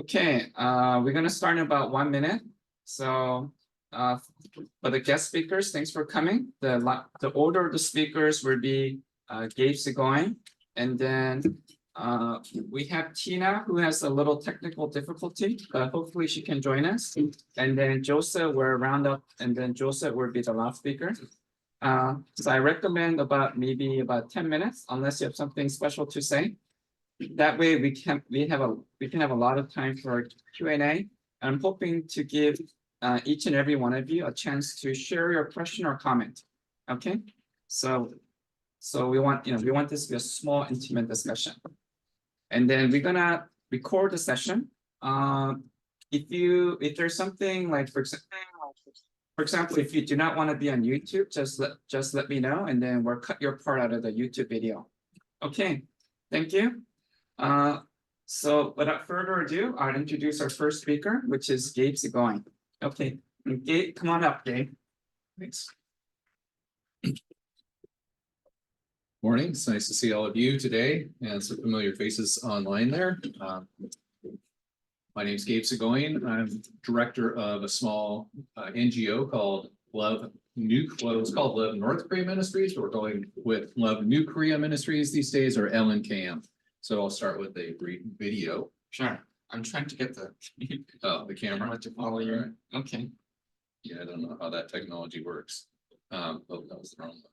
Okay, we're gonna start in about 1 minute. So for the guest speakers, thanks for coming. The order of the speakers will be Gabe Segoine, and then we have Tina, who has a little technical difficulty, but hopefully she can join us. And then Joseph will round up, and then Joseph will be the last speaker. So I recommend maybe about 10 minutes, unless you have something special to say. That way we can have a lot of time for Q&A. I'm hoping to give each and every one of you a chance to share your question or comment. Okay, so we want this to be a small, intimate discussion, and then we're gonna record the session. If there's something like, for example, if you do not want to be on YouTube, just let me know, and then we'll cut your part out of the YouTube video. Okay, thank you. So without further ado, I'll introduce our first speaker, which is Gabe Segoine. Okay, Gabe, come on up, Gabe. Thanks. Morning, it's nice to see all of you today and some familiar faces online there. My name is Gabe Segoine. I'm director of a small NGO called Love North Korea Ministries, but we're going with Love New Korea Ministries these days, or LNKM. So I'll start with a brief video. Sure. I'm trying to get the the camera to follow you. Right. Okay. Yeah, I don't know how that technology works. Oh, that was the wrong one.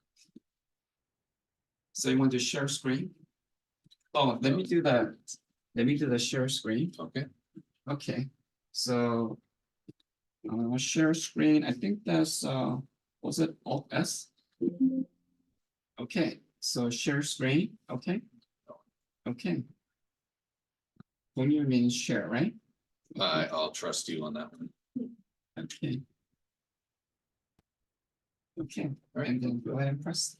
So you want to share screen? Oh, let me do the share screen. Okay. Okay. So share screen. I think that's was it Alt S? Okay. So share screen. Okay. Okay. When you mean share, right? I'll trust you on that one. Okay. Okay. All right. And then go ahead and press.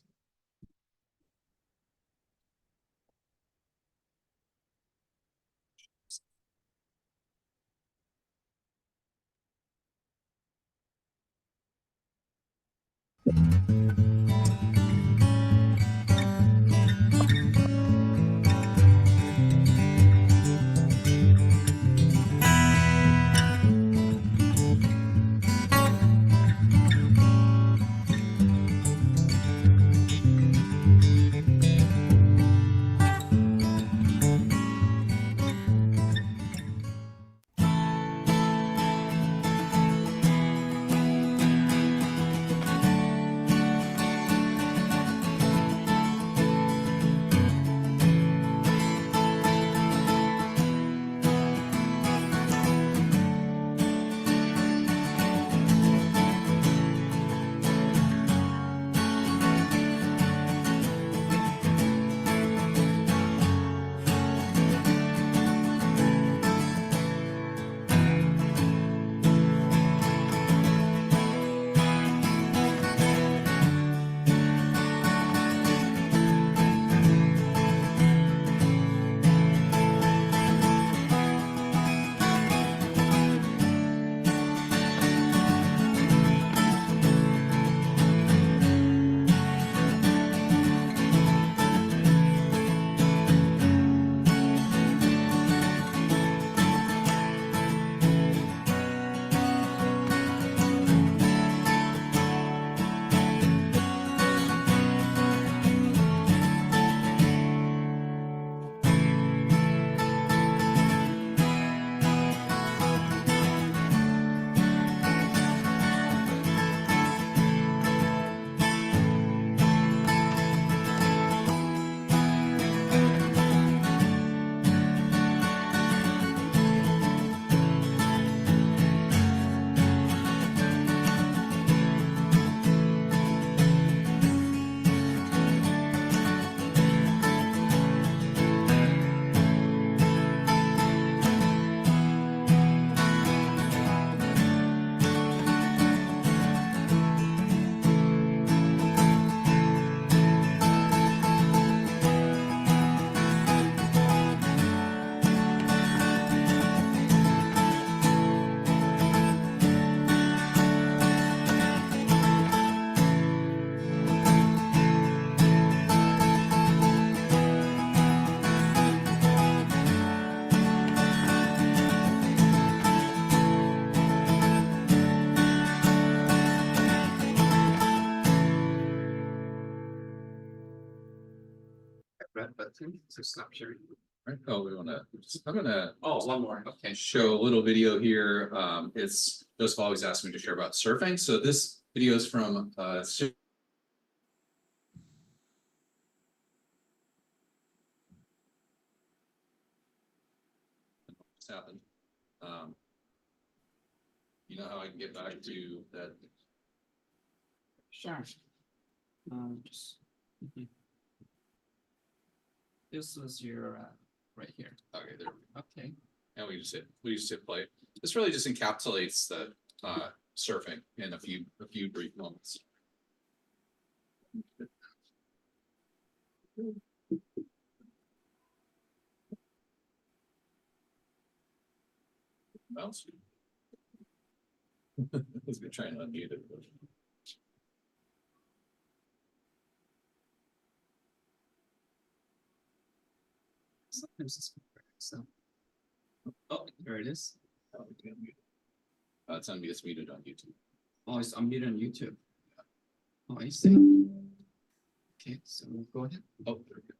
red button to stop sharing. Right. Oh, I'm gonna Oh, one more. Okay. show a little video here. It's those have always asked me to share about surfing. So this video is from what's happened. You know how I can get back to that? Sure. Just this was your right here. Okay, there. Okay. And we just hit play. This really just encapsulates the surfing in a few brief moments. Mouse. I was gonna try and unmute it. Sometimes it's so. Oh, there it is. Oh, we can't mute it. It's muted on YouTube. Oh, it's unmuted on YouTube. Oh, I see. Okay, so we'll go ahead. Oh, there we go.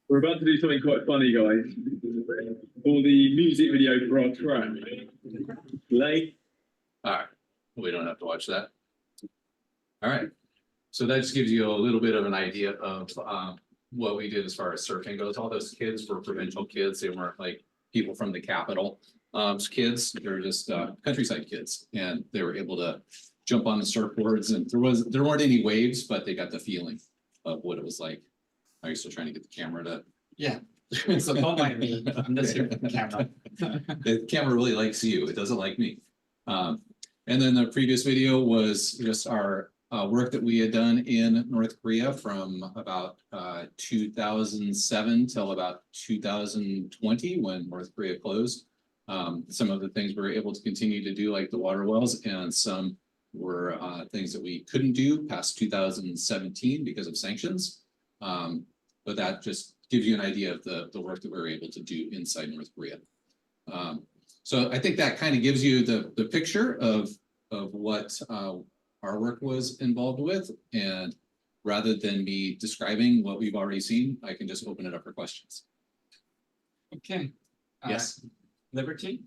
We're about to do something quite funny, guys. For the music video for our track. Play. All right, we don't have to watch that. All right, so that just gives you a little bit of an idea of what we did as far as surfing goes. All those kids were provincial kids. They weren't like people from the capital. Kids, they're just countryside kids, and they were able to jump on the surfboards. And there weren't any waves, but they got the feeling of what it was like. Are you still trying to get the camera to? Yeah. So don't mind me. I'm just here for the camera. The camera really likes you. It doesn't like me. And then the previous video was just our work that we had done in North Korea from about 2007 till about 2020 when North Korea closed. Some of the things we were able to continue to do, like the water wells, and some were things that we couldn't do past 2017 because of sanctions. But that just gives you an idea of the work that we were able to do inside North Korea. So I think that kind of gives you the picture of what our work was involved with. And rather than me describing what we've already seen, I can just open it up for questions. Okay. Yes. Liberty?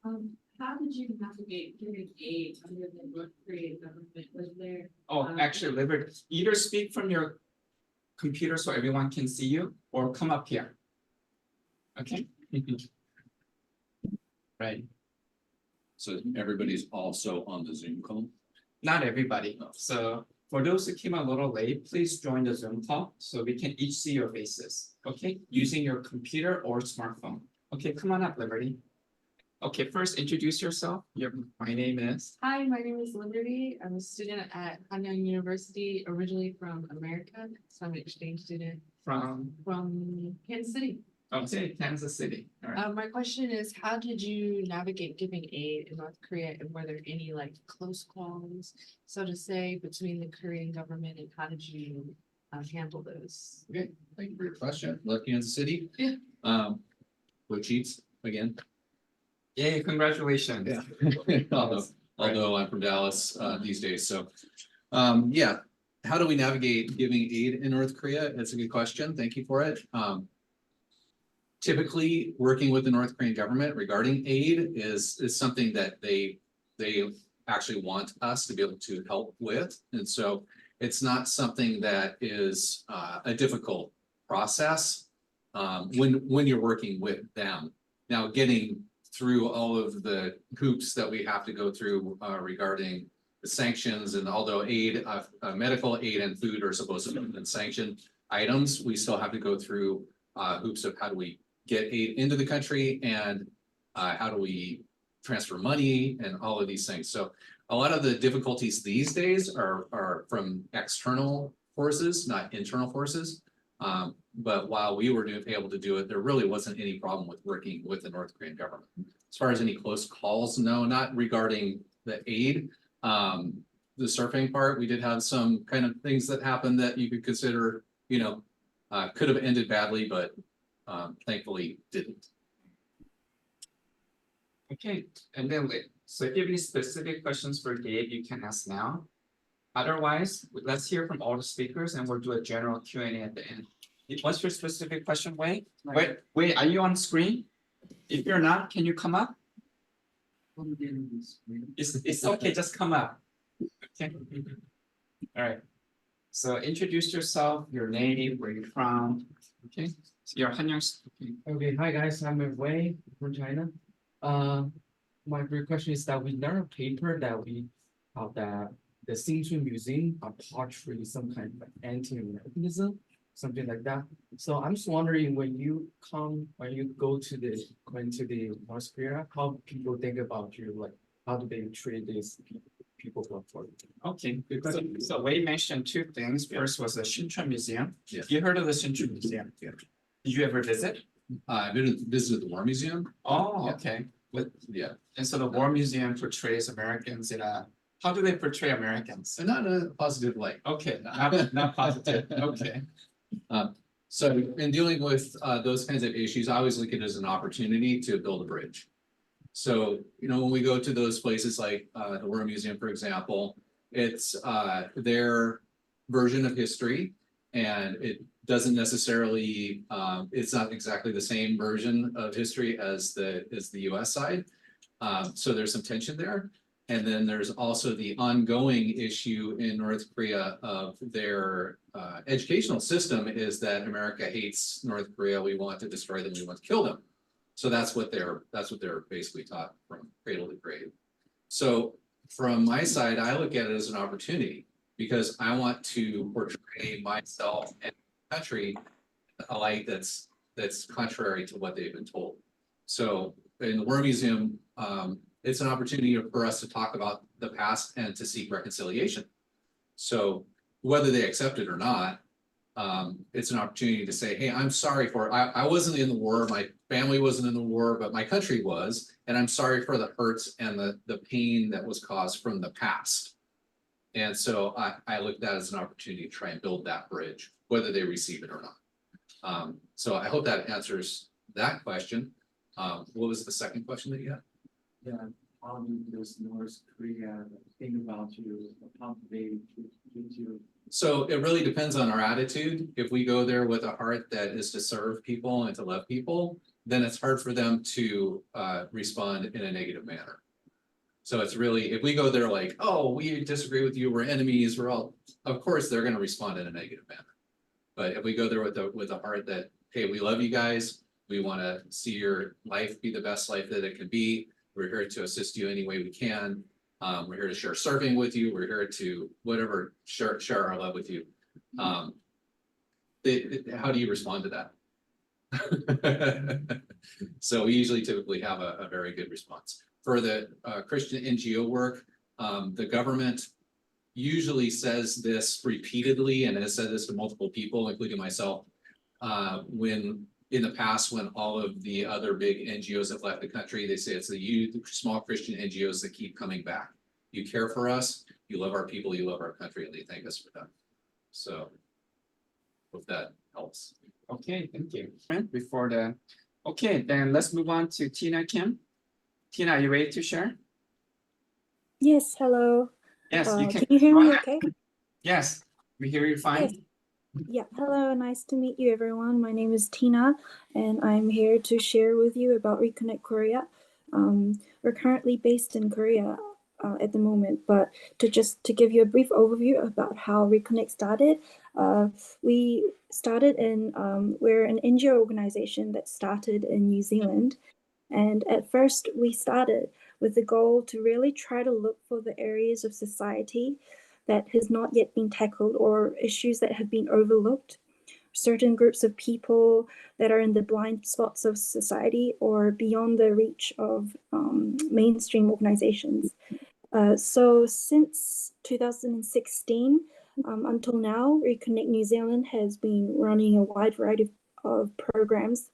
How did you navigate giving aid under the North Korean government? Was there? Oh, actually, Liberty, either speak from your computer so everyone can see you, or come up here. Okay. Right. So everybody's also on the Zoom call? Not everybody. So for those who came a little late, please join the Zoom call so we can each see your faces. Okay, using your computer or smartphone. Okay, come on up, Liberty. Okay, first introduce yourself. My name is. Hi, my name is Liberty. I'm a student at Hanyang University, originally from America. So I'm an exchange student From Kansas City. okay, Kansas City. All right. My question is, how did you navigate giving aid in North Korea, and were there any like close calls, so to say, between the Korean government, and how did you handle those? Okay, thank you for your question. Love Kansas City. Yeah. Go Chiefs again. Yay, congratulations. Yeah. Although I'm from Dallas these days, so yeah. How do we navigate giving aid in North Korea? That's a good question. Thank you for it. Typically, working with the North Korean government regarding aid is something that they actually want us to be able to help with, and so it's not something that is a difficult process when you're working with them. Now, getting through all of the hoops that we have to go through regarding the sanctions, and although aid, medical aid and food are supposed to be sanctioned items, we still have to go through hoops of how do we get aid into the country, and how do we transfer money, and all of these things. So a lot of the difficulties these days are from external forces, not internal forces. But while we were able to do it, there really wasn't any problem with working with the North Korean government. As far as any close calls, no, not regarding the aid. The surfing part, we did have some kind of things that happened that you could consider, could have ended badly, but thankfully didn't. Okay, and then so if you have any specific questions for Gabe, you can ask now. Otherwise, let's hear from all the speakers and we'll do a general Q&A at the end. What's your specific question, Wei? Wait, are you on screen? If you're not, can you come up? It's okay, just come up. Okay. All right. So introduce yourself, your name, where you're from. Okay. So you're Han Young. Okay, hi guys, I'm Wei from China. My first question is that we learned a paper that the Xinjiang Museum are partially some kind of anti-Americanism, something like that. So I'm just wondering when you go to the North Korea, how people think about you, like how do they treat these people who are foreign? Okay, so Wei mentioned two things. First was the Xinjiang Museum. Yeah. You heard of the Xinjiang Museum? Yeah. Did you ever visit? I visited the War Museum. Oh, Yeah. okay. Yeah, And so the War Museum portrays Americans how do they portray Americans? and not in a positive light. Okay, not positive. Okay. So in dealing with those kinds of issues, I always look at it as an opportunity to build a bridge. So, when we go to those places like the War Museum, for example, it's their version of history, and it doesn't necessarily, it's not exactly the same version of history as the US side. So there's some tension there. And then there's also the ongoing issue in North Korea of their educational system is that America hates North Korea. We want to destroy them. We want to kill them. So that's what they're basically taught from cradle to grave. So from my side, I look at it as an opportunity because I want to portray myself and the country in a light that's contrary to what they've been told. So in the War Museum, it's an opportunity for us to talk about the past and to seek reconciliation. So whether they accept it or not, it's an opportunity to say, hey, I'm sorry for it. I wasn't in the war, my family wasn't in the war, but my country was, and I'm sorry for the hurts and the pain that was caused from the past. And so I look at that as an opportunity to try and build that bridge, whether they receive it or not. So I hope that answers that question. What was the second question that you had? Yeah, how does North Korea think about you? How do they treat you? So it really depends on our attitude. If we go there with a heart that is to serve people and to love people, then it's hard for them to respond in a negative manner. So it's really, if we go there like, oh, we disagree with you, we're enemies, of course they're going to respond in a negative manner. But if we go there with a heart that, hey, we love you guys, we want to see your life be the best life that it can be. We're here to assist you any way we can. We're here to share serving with you. We're here to share our love with you. How do you respond to that? So we usually typically have a very good response. For the Christian NGO work, the government usually says this repeatedly and has said this to multiple people, including myself, when in the past, when all of the other big NGOs have left the country, they say it's the small Christian NGOs that keep coming back. You care for us, you love our people, you love our country, and they thank us for that. So, hope that helps. Okay, thank you. Okay, then let's move on to Tina Kim. Tina, are you ready to share? Yes, hello. Yes, you Can you hear go me ahead. okay? Yes, we hear you fine. Yes. Yeah, hello, nice to meet you everyone. My name is Tina and I'm here to share with you about Reconnect Korea. We're currently based in Korea at the moment, but to give you a brief overview about how Reconnect started, we started we're an NGO organization that started in New Zealand. And at first we started with the goal to really try to look for the areas of society that has not yet been tackled or issues that have been overlooked, certain groups of people that are in the blind spots of society or beyond the reach of mainstream organizations. So since 2016, Until now, Reconnect New Zealand has been running a wide variety of programs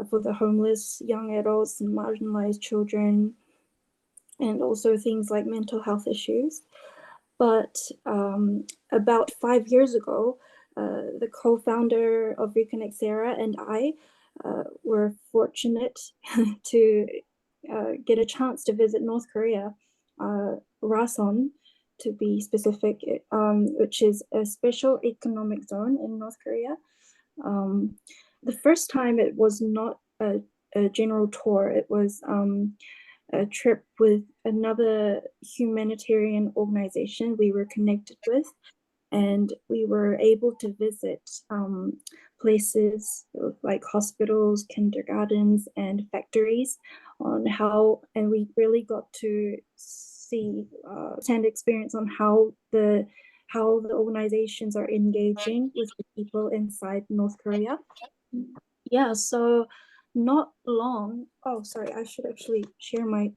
for the homeless, young adults, and marginalized children, and also things like mental health issues. But about 5 years ago, the co-founder of Reconnect, Sarah, and I were fortunate to get a chance to visit North Korea, Rason, to be specific, which is a special economic zone in North Korea. The first time it was not a general tour, it was a trip with another humanitarian organization we were connected with, and we were able to visit places like hospitals, kindergartens, and factories and we really got to see and experience on how the organizations are engaging with the people inside North Korea. Yeah, so not long. Oh, sorry, I should actually share my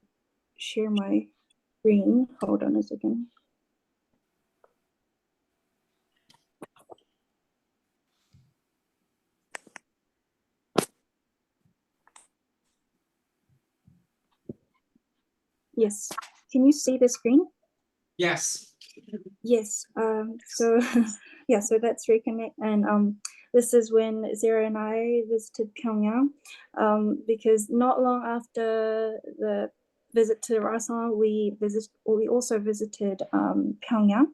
screen. Hold on a second. Yes, can you see the screen? Yes. Yes. So yeah, so that's Reconnect, and this is when Sarah and I visited Pyongyang, because not long after the visit to Rasan, we also visited Pyongyang.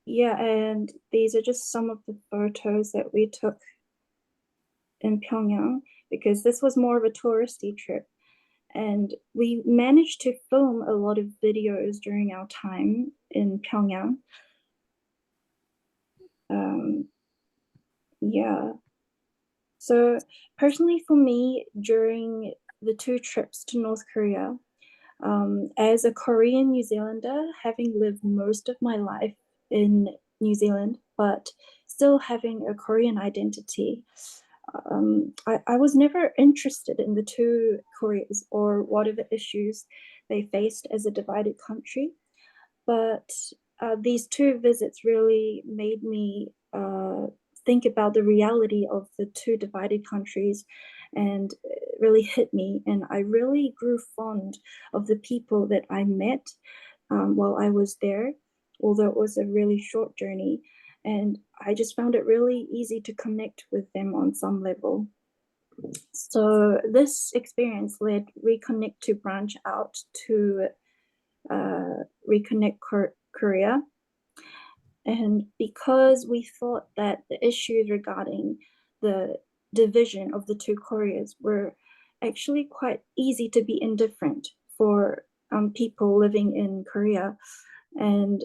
Yeah, and these are just some of the photos that we took in Pyongyang, because this was more of a touristy trip. And we managed to film a lot of videos during our time in Pyongyang. Yeah. So personally for me, during the 2 trips to North Korea, as a Korean New Zealander, having lived most of my life in New Zealand, but still having a Korean identity, I was never interested in the 2 Koreas or whatever issues they faced as a divided country. But these 2 visits really made me think about the reality of the 2 divided countries, and it really hit me. And I really grew fond of the people that I met while I was there, although it was a really short journey. And I just found it really easy to connect with them on some level. So this experience led Reconnect to branch out to Reconnect Korea. And because we thought that the issues regarding the division of the 2 Koreas were actually quite easy to be indifferent for people living in Korea, and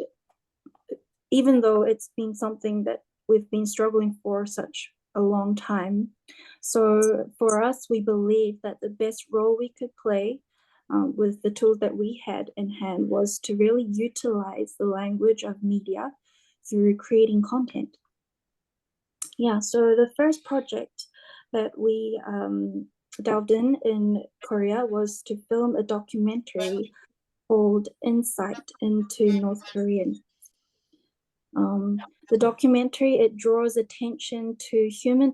even though it's been something that we've been struggling for such a long time. So for us, we believe that the best role we could play with the tools that we had in hand was to really utilize the language of media through creating content. Yeah, so the first project that we delved in Korea was to film a documentary called Insight into North Korean. The documentary, it draws attention to human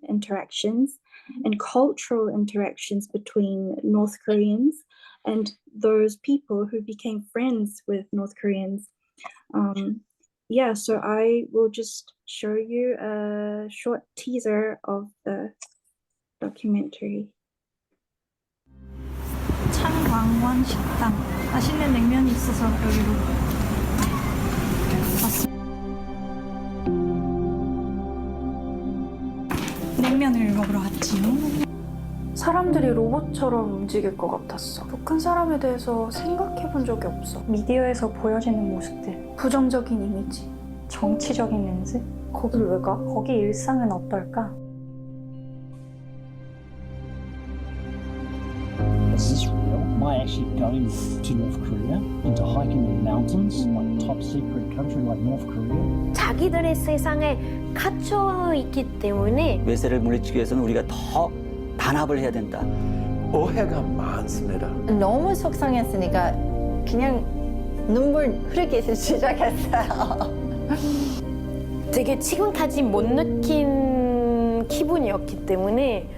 interactions and cultural interactions between North Koreans and those people who became friends with North Koreans. Yeah, so I will just show you a short teaser of the documentary. 창광원 식당. 맛있는 냉면이 있어서 여기로 왔습니다. 냉면을 먹으러 왔지요. 사람들이 로봇처럼 움직일 것 같았어. 북한 사람에 대해서 생각해 본 적이 없어. 미디어에서 보여지는 모습들, 부정적인 이미지, 정치적인 렌즈. 거길 왜 가? 거기 일상은 어떨까? Is this real? Am I actually going to North Korea into hiking in the mountains, like top secret country like North Korea? 자기들의 세상에 갇혀 있기 때문에 외세를 물리치기 위해서는 우리가 더 단합을 해야 된다. 오해가 많습니다. 너무 속상했으니까 그냥 눈물 흐르기 시작했어요. 되게 지금까지 못 느낀 기분이었기 때문에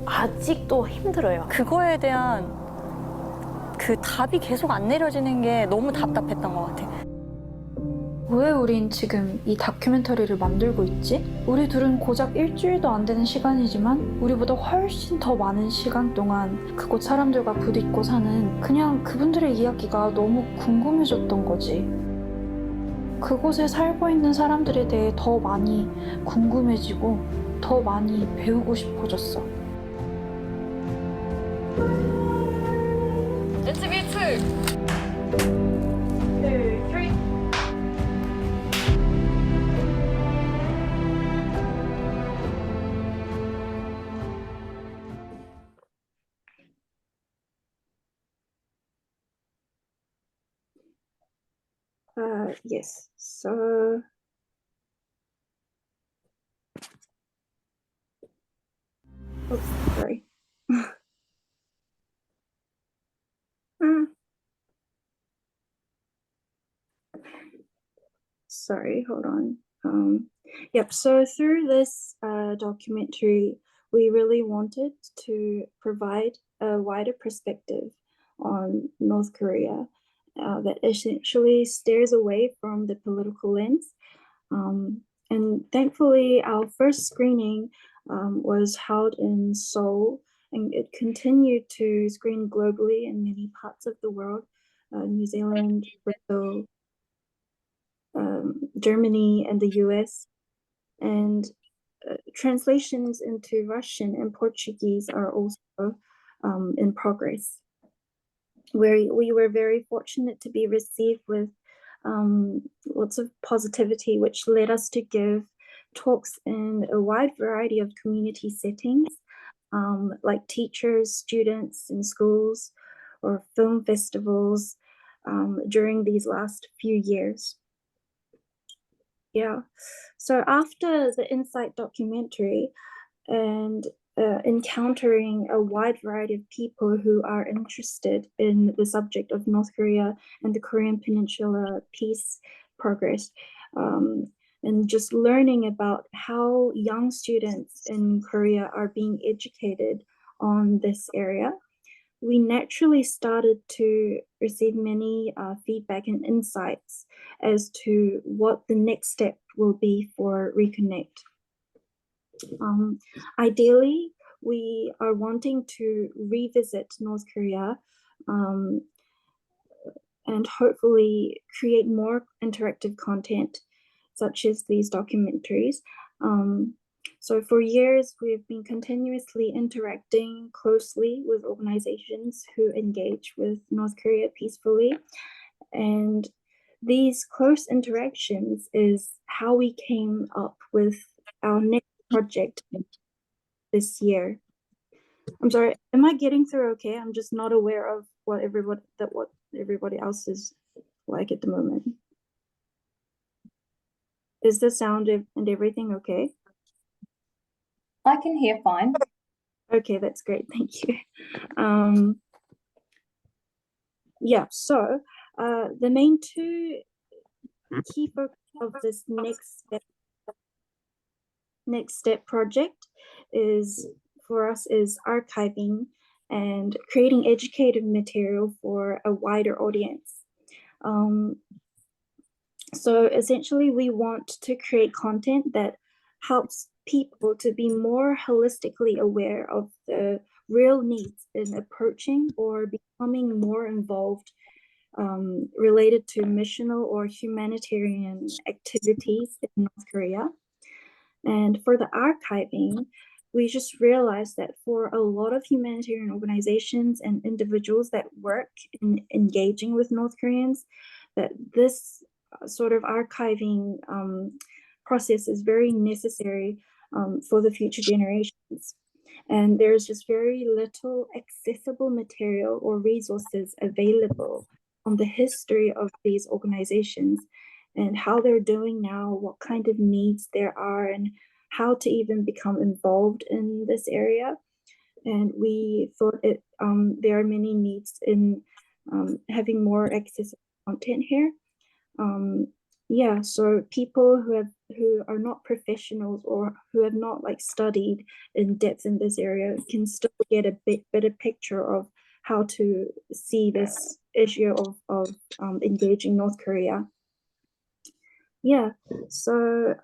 아직도 힘들어요. 그거에 대한 그 답이 계속 안 내려지는 게 너무 답답했던 것 같아. 왜 우린 지금 이 다큐멘터리를 만들고 있지? 우리 둘은 고작 일주일도 안 되는 시간이지만 우리보다 훨씬 더 많은 시간 동안 그곳 사람들과 부딪고 사는 그냥 그분들의 이야기가 너무 궁금해졌던 거지. 그곳에 살고 있는 사람들에 대해 더 많이 궁금해지고 더 많이 배우고 싶어졌어. Yes, so sorry. Sorry, hold on. Yep, so through this documentary, we really wanted to provide a wider perspective on North Korea that essentially stares away from the political lens. And thankfully, our first screening was held in Seoul, and it continued to screen globally in many parts of the world, New Zealand, Brazil, Germany, and the US. And translations into Russian and Portuguese are also in progress. We were very fortunate to be received with lots of positivity, which led us to give talks in a wide variety of community settings, like teachers, students in schools, or film festivals during these last few years. Yeah, so after the Insight documentary and encountering a wide variety of people who are interested in the subject of North Korea and the Korean Peninsula peace progress, and just learning about how young students in Korea are being educated on this area, we naturally started to receive many feedback and insights as to what the next step will be for Reconnect. Ideally, we are wanting to revisit North Korea and hopefully create more interactive content, such as these documentaries. So for years, we've been continuously interacting closely with organizations who engage with North Korea peacefully. And these close interactions is how we came up with our next project this year. I'm sorry, am I getting through okay? I'm just not aware of what everybody else is like at the moment. Is the sound and everything okay? I can hear fine. Okay, that's great, thank you. Yeah, so the main two key focus of this next step project is for us is archiving and creating educative material for a wider audience. So essentially, we want to create content that helps people to be more holistically aware of the real needs in approaching or becoming more involved related to missional or humanitarian activities in North Korea. And for the archiving, we just realized that for a lot of humanitarian organizations and individuals that work in engaging with North Koreans, that this sort of archiving process is very necessary for the future generations. And there's just very little accessible material or resources available on the history of these organizations and how they're doing now, what kind of needs there are, and how to even become involved in this area. And we thought there are many needs in having more accessible content here. Yeah, so people who are not professionals or who have not like studied in depth in this area can still get a bit better picture of how to see this issue of engaging North Korea. Yeah, so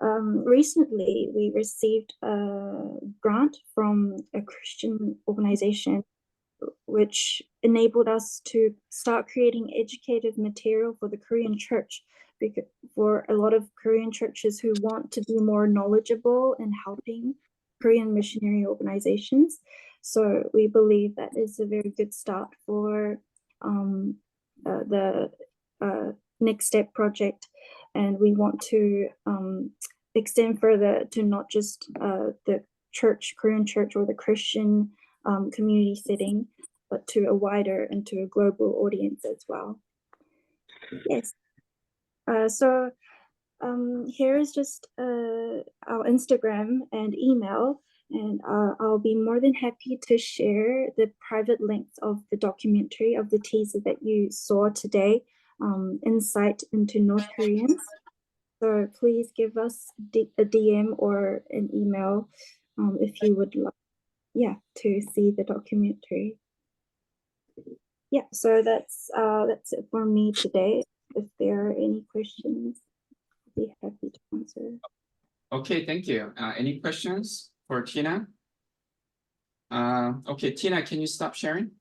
recently we received a grant from a Christian organization which enabled us to start creating educative material for the Korean church, because for a lot of Korean churches who want to be more knowledgeable in helping Korean missionary organizations. So we believe that is a very good start for the Next Step project. And we want to extend further to not just the church, Korean church, or the Christian community setting, but to a wider and to a global audience as well. Yes. So here is just our Instagram and email, and I'll be more than happy to share the private links of the documentary of the teaser that you saw today, Insight into North Koreans. So please give us a DM or an email if you would like, to see the documentary. Yeah, so that's it for me today. If there are any questions, I'll be happy to answer. Okay, thank you. Any questions for Tina? Okay, Tina, can you stop sharing?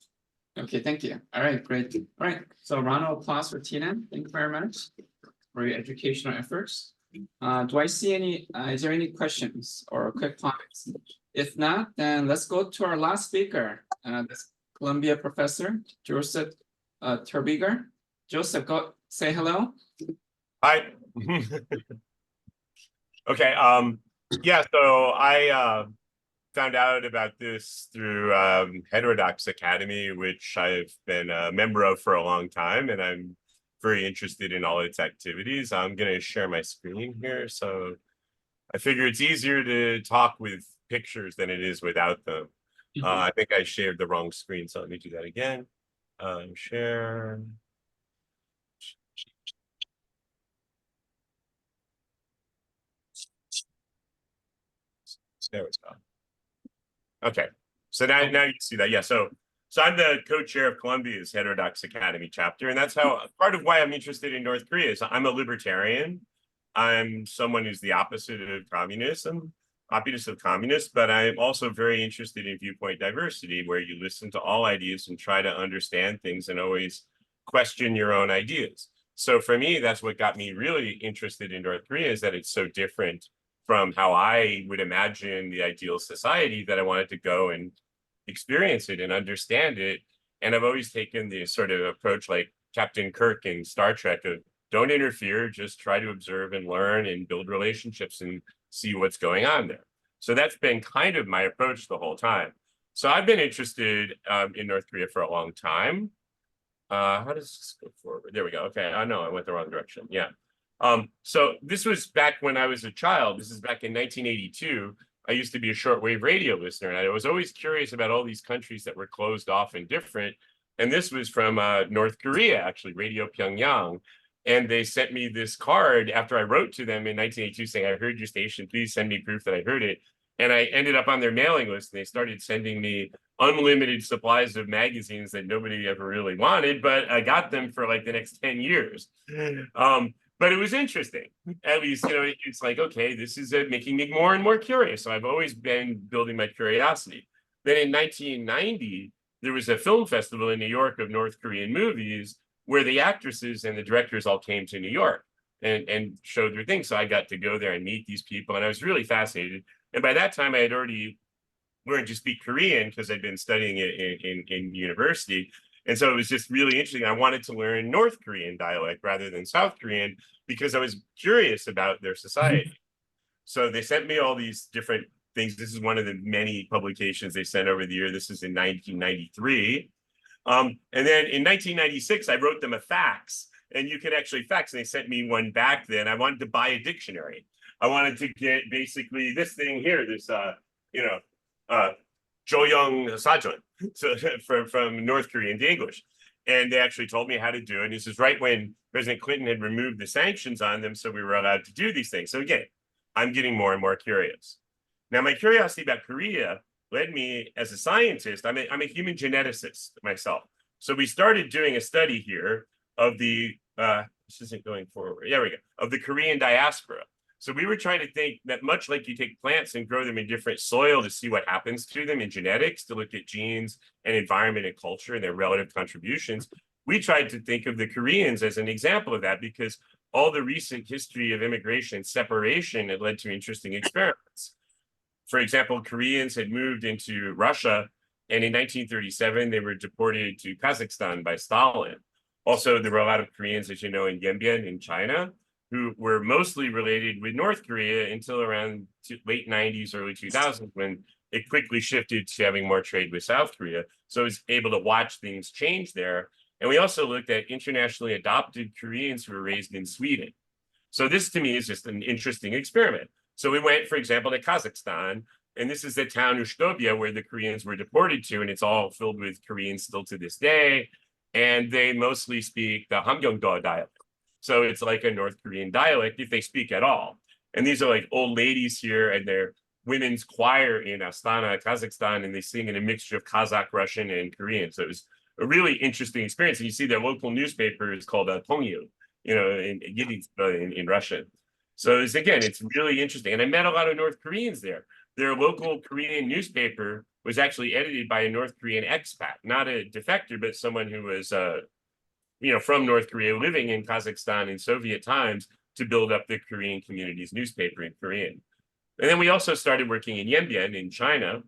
Okay, thank you. All right, great. All right, so round of applause for Tina. Thank you very much for your educational efforts. Do I see any, is there any questions or quick comments? If not, then let's go to our last speaker, this Columbia professor, Joseph Terwilliger. Joseph, go say hello. Hi. Okay, yeah, so I found out about this through Heterodox Academy, which I've been a member of for a long time, and I'm very interested in all its activities. I'm going to share my screen here. So I figure it's easier to talk with pictures than it is without them. I think I shared the wrong screen, so let me do that again. Share. There we go. Okay, so now you can see that. Yeah, so I'm the co-chair of Columbia's Heterodox Academy chapter, and that's how part of why I'm interested in North Korea is I'm a libertarian. I'm someone who's the opposite of communism, opposite of communists, but I'm also very interested in viewpoint diversity, where you listen to all ideas and try to understand things and always question your own ideas. So for me, that's what got me really interested in North Korea, is that it's so different from how I would imagine the ideal society, that I wanted to go and experience it and understand it. And I've always taken the sort of approach like Captain Kirk in Star Trek of don't interfere, just try to observe and learn and build relationships and see what's going on there. So that's been kind of my approach the whole time. So I've been interested in North Korea for a long time. How does this go forward? There we go. Okay, I know I went the wrong direction. Yeah. So this was back when I was a child. This is back in 1982. I used to be a shortwave radio listener, and I was always curious about all these countries that were closed off and different. And this was from North Korea, actually, Radio Pyongyang. And they sent me this card after I wrote to them in 1982 saying, I heard your station, please send me proof that I heard it. And I ended up on their mailing list, and they started sending me unlimited supplies of magazines that nobody ever really wanted, but I got them for like the next 10 years. But it was interesting. At least, you know, it's like, okay, this is making me more and more curious. So I've always been building my curiosity. Then in 1990, there was a film festival in New York of North Korean movies where the actresses and the directors all came to New York and showed their things. So I got to go there and meet these people, and I was really fascinated. And by that time, I had already learned to speak Korean because I'd been studying it in university. And so it was just really interesting. I wanted to learn North Korean dialect rather than South Korean because I was curious about their society. So they sent me all these different things. This is one of the many publications they sent over the year. This is in 1993. And then in 1996, I wrote them a fax, and you could actually fax. And they sent me one back then. I wanted to buy a dictionary. I wanted to get basically this thing here, this, Joyoung Sajun, so from North Korean to English. And they actually told me how to do it. And this is right when President Clinton had removed the sanctions on them, so we were allowed to do these things. So again, I'm getting more and more curious. Now, my curiosity about Korea led me as a scientist. I'm a human geneticist myself. So we started doing a study here of the, this isn't going forward. There we go, of the Korean diaspora. So we were trying to think that much like you take plants and grow them in different soil to see what happens to them in genetics, to look at genes and environment and culture and their relative contributions, we tried to think of the Koreans as an example of that, because all the recent history of immigration and separation had led to interesting experiments. For example, Koreans had moved into Russia, and in 1937, they were deported to Kazakhstan by Stalin. Also, there were a lot of Koreans, as you know, in Yanbian in China, who were mostly related with North Korea until around late 90s, early 2000s, when it quickly shifted to having more trade with South Korea. So I was able to watch things change there. And we also looked at internationally adopted Koreans who were raised in Sweden. So this to me is just an interesting experiment. So we went, for example, to Kazakhstan, and this is the town Ushtobia where the Koreans were deported to, and it's all filled with Koreans still to this day. And they mostly speak the Hamgyongdo dialect. So it's like a North Korean dialect if they speak at all. And these are like old ladies here, and they're women's choir in Astana, Kazakhstan, and they sing in a mixture of Kazakh, Russian, and Korean. So it was a really interesting experience. And you see their local newspaper is called Tongil, you know, in Russian. So it's really interesting. And I met a lot of North Koreans there. Their local Korean newspaper was actually edited by a North Korean expat, not a defector, but someone who was from North Korea living in Kazakhstan in Soviet times to build up the Korean community's newspaper in Korean. And then we also started working in Yanbian in China,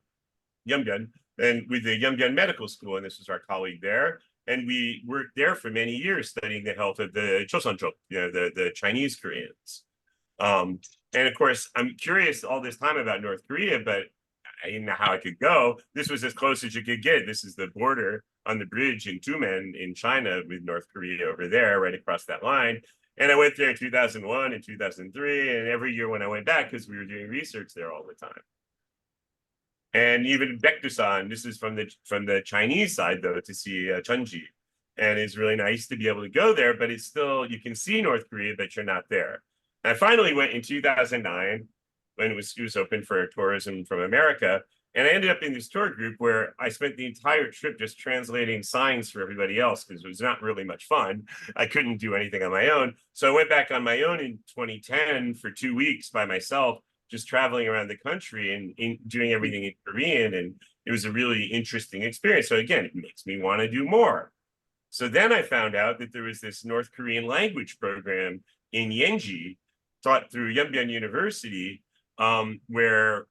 Yanbian, and with the Yanbian Medical School, and this is our colleague there. And we worked there for many years studying the health of the Chosunchok, the Chinese Koreans. And of course, I'm curious all this time about North Korea, but I didn't know how I could go. This was as close as you could get. This is the border on the bridge in Tumen in China with North Korea over there, right across that line. And I went there in 2001 and 2003, and every year when I went back, because we were doing research there all the time. And even Baekdusan, this is from the Chinese side, though, to see Chunji. And it's really nice to be able to go there, but it's still, you can see North Korea, but you're not there. And I finally went in 2009 when it was open for tourism from America. And I ended up in this tour group where I spent the entire trip just translating signs for everybody else, because it was not really much fun. I couldn't do anything on my own. So I went back on my own in 2010 for 2 weeks by myself, just traveling around the country and doing everything in Korean. And it was a really interesting experience. So again, it makes me want to do more. So then I found out that there was this North Korean language program in Yenji, taught through Yanbian University, where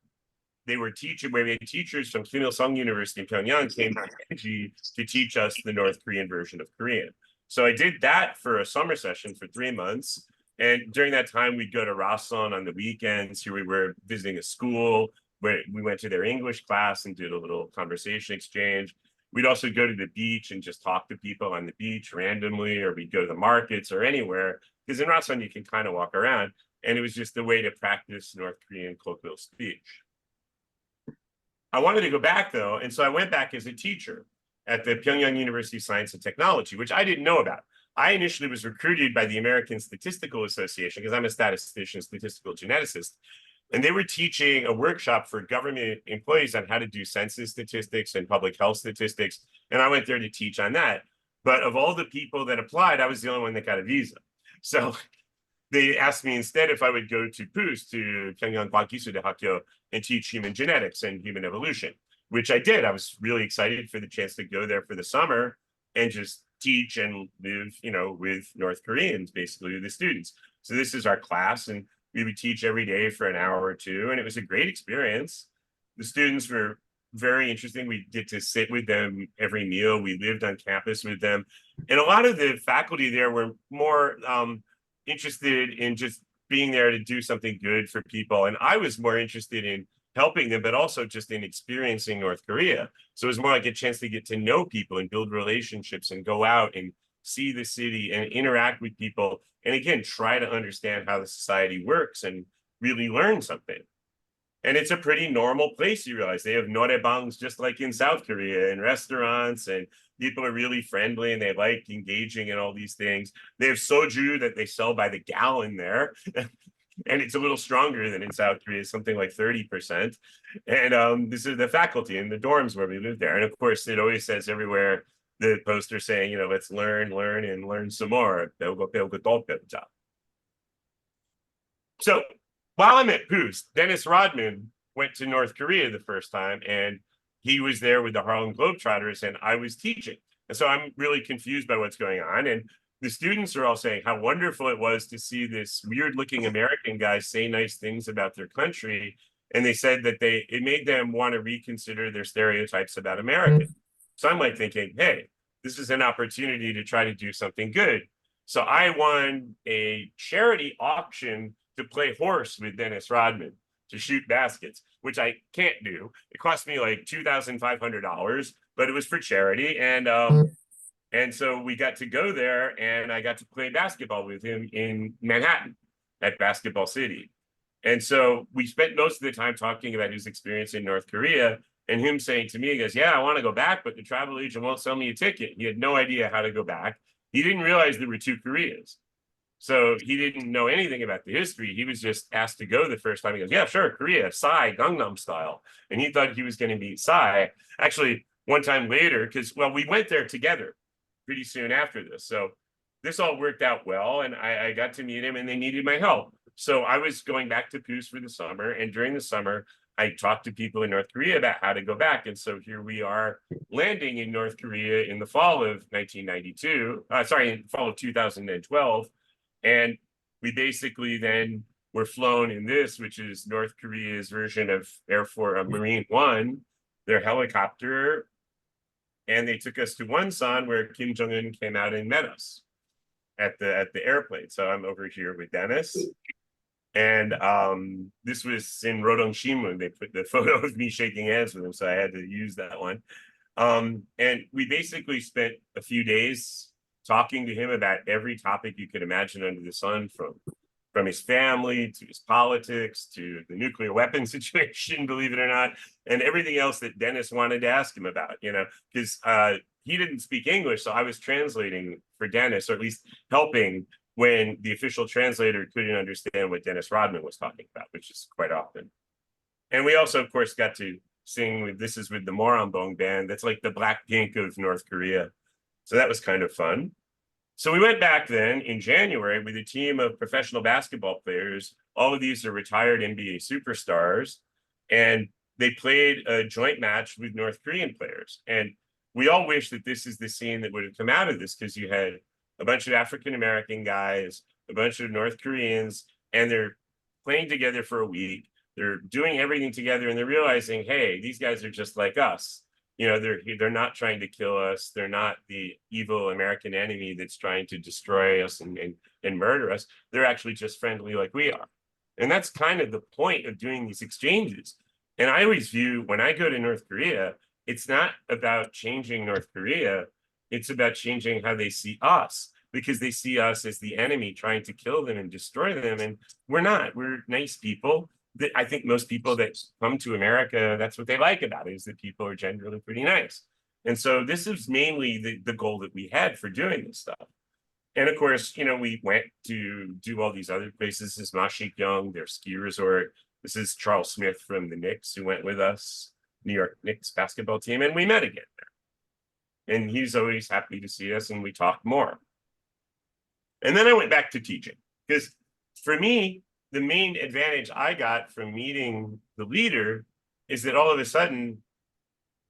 they were teachers from Kim Il-sung University in Pyongyang came to Yenji to teach us the North Korean version of Korean. So I did that for a summer session for 3 months. And during that time, we'd go to Rason on the weekends. Here we were visiting a school where we went to their English class and did a little conversation exchange. We'd also go to the beach and just talk to people on the beach randomly, or we'd go to the markets or anywhere, because in Rason you can kind of walk around. And it was just a way to practice North Korean colloquial speech. I wanted to go back though, and so I went back as a teacher at the Pyongyang University of Science and Technology, which I didn't know about. I initially was recruited by the American Statistical Association, because I'm a statistician, statistical geneticist, and they were teaching a workshop for government employees on how to do census statistics and public health statistics, and I went there to teach on that. But of all the people that applied, I was the only one that got a visa. So they asked me instead if I would go to PUS, to Pyongyang Kwakisu de Hakyo, and teach human genetics and human evolution, which I did. I was really excited for the chance to go there for the summer and just teach and live, with North Koreans, basically, the students. So this is our class, and we would teach every day for an hour or two, and it was a great experience. The students were very interesting. We get to sit with them every meal. We lived on campus with them. And a lot of the faculty there were more interested in just being there to do something good for people. And I was more interested in helping them, but also just in experiencing North Korea. So it was more like a chance to get to know people and build relationships and go out and see the city and interact with people. And again, try to understand how the society works and really learn something. And it's a pretty normal place, you realize. They have norebangs just like in South Korea, and restaurants, and people are really friendly and they like engaging in all these things. They have soju that they sell by the gallon there. And it's a little stronger than in South Korea, something like 30%. And this is the faculty in the dorms where we live there. And of course, it always says everywhere, the poster saying, let's learn, and learn some more. So while I'm at Boost, Dennis Rodman went to North Korea the first time, and he was there with the Harlem Globetrotters, and I was teaching. And so I'm really confused by what's going on. And the students are all saying how wonderful it was to see this weird looking American guy say nice things about their country. And they said that it made them want to reconsider their stereotypes about America. So I'm like thinking, hey, this is an opportunity to try to do something good. So I won a charity auction to play horse with Dennis Rodman, to shoot baskets, which I can't do. It cost me like $2,500, but it was for charity. And so we got to go there, and I got to play basketball with him in Manhattan at Basketball City. And so we spent most of the time talking about his experience in North Korea, and him saying to me, he goes, yeah, I want to go back, but the travel agent won't sell me a ticket. He had no idea how to go back. He didn't realize there were two Koreas. So he didn't know anything about the history. He was just asked to go the first time. He goes, yeah, sure, Korea, Psy, Gangnam Style. And he thought he was going to meet Psy. Actually, one time later, because, we went there together pretty soon after this. So this all worked out well, and I got to meet him, and they needed my help. So I was going back to Poos for the summer, and during the summer, I talked to people in North Korea about how to go back. And so here we are landing in North Korea in the fall of 2012. And we basically then were flown in this, which is North Korea's version of Air Force Marine One, their helicopter. And they took us to Wonsan, where Kim Jong-un came out and met us at the airplane. So I'm over here with Dennis. And this was in Rodong Shimun. They put the photo of me shaking hands with him, so I had to use that one. And we basically spent a few days talking to him about every topic you could imagine under the sun, from his family to his politics to the nuclear weapon situation, believe it or not, and everything else that Dennis wanted to ask him about, because he didn't speak English. So I was translating for Dennis, or at least helping when the official translator couldn't understand what Dennis Rodman was talking about, which is quite often. And we also, of course, got to sing with the Moranbong band. That's like the Blackpink of North Korea. So that was kind of fun. So we went back then in January with a team of professional basketball players. All of these are retired NBA superstars, and they played a joint match with North Korean players. And we all wish that this is the scene that would have come out of this, because you had a bunch of African-American guys, a bunch of North Koreans, and they're playing together for a week. They're doing everything together, and they're realizing, hey, these guys are just like us. They're not trying to kill us. They're not the evil American enemy that's trying to destroy us and murder us. They're actually just friendly like we are. And that's kind of the point of doing these exchanges. And I always view, when I go to North Korea, it's not about changing North Korea. It's about changing how they see us, because they see us as the enemy trying to kill them and destroy them. And we're not. We're nice people. I think most people that come to America, that's what they like about it, is that people are generally pretty nice. And so this is mainly the goal that we had for doing this stuff. And of course, we went to do all these other places. This is Mashik-young, their ski resort. This is Charles Smith from the Knicks, who went with us, New York Knicks basketball team, and we met again there. And he's always happy to see us, and we talked more. And then I went back to teaching, because for me, the main advantage I got from meeting the leader is that all of a sudden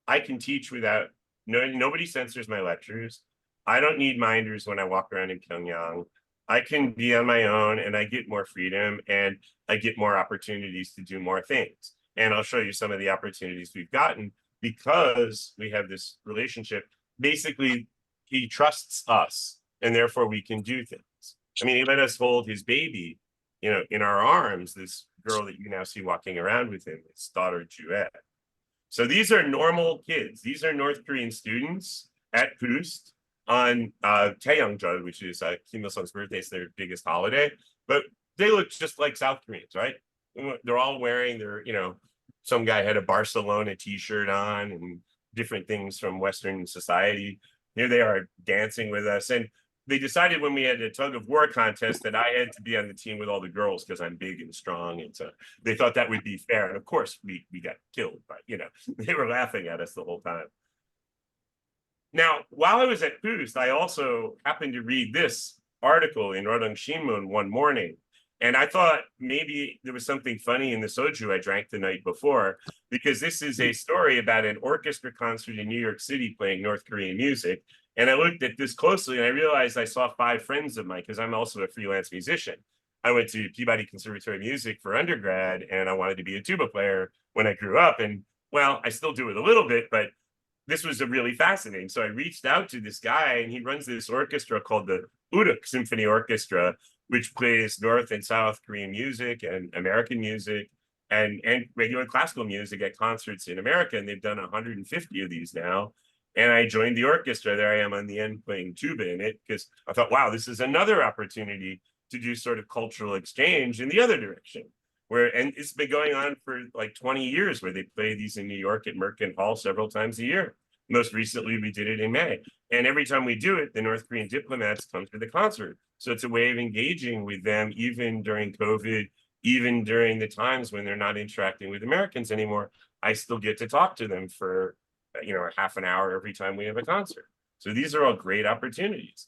I can teach without, nobody censors my lectures. I don't need minders when I walk around in Pyongyang. I can be on my own, and I get more freedom, and I get more opportunities to do more things. And I'll show you some of the opportunities we've gotten because we have this relationship. Basically, he trusts us, and therefore we can do things. I mean, he let us hold his baby, in our arms, this girl that you now see walking around with him, his daughter, Juliet. So these are normal kids. These are North Korean students at Poost on Taeyangjeol, which is Kim Il-sung's birthday. It's their biggest holiday. But they look just like South Koreans, right? they're all wearing their, some guy had a Barcelona t-shirt on and different things from Western society. Here they are dancing with us. And they decided when we had a tug of war contest that I had to be on the team with all the girls because I'm big and strong. And so they thought that would be fair. And of course we got killed, but they were laughing at us the whole time. Now, while I was at Boost, I also happened to read this article in Rodong Shinmun one morning. And I thought maybe there was something funny in the soju I drank the night before, because this is a story about an orchestra concert in New York City playing North Korean music. And I looked at this closely and I realized I saw 5 friends of mine, because I'm also a freelance musician. I went to Peabody Conservatory of Music for undergrad, and I wanted to be a tuba player when I grew up. And well, I still do it a little bit, but this was really fascinating. So I reached out to this guy, and he runs this orchestra called the Uruk Symphony Orchestra, which plays North and South Korean music and American music and regular classical music at concerts in America. And they've done 150 of these now. And I joined the orchestra. There I am on the end playing tuba in it, because I thought, wow, this is another opportunity to do sort of cultural exchange in the other direction. And it's been going on for like 20 years, where they play these in New York at Merkin Hall several times a year. Most recently, we did it in May. And every time we do it, the North Korean diplomats come to the concert. So it's a way of engaging with them, even during COVID, even during the times when they're not interacting with Americans anymore. I still get to talk to them for, a half an hour every time we have a concert. So these are all great opportunities.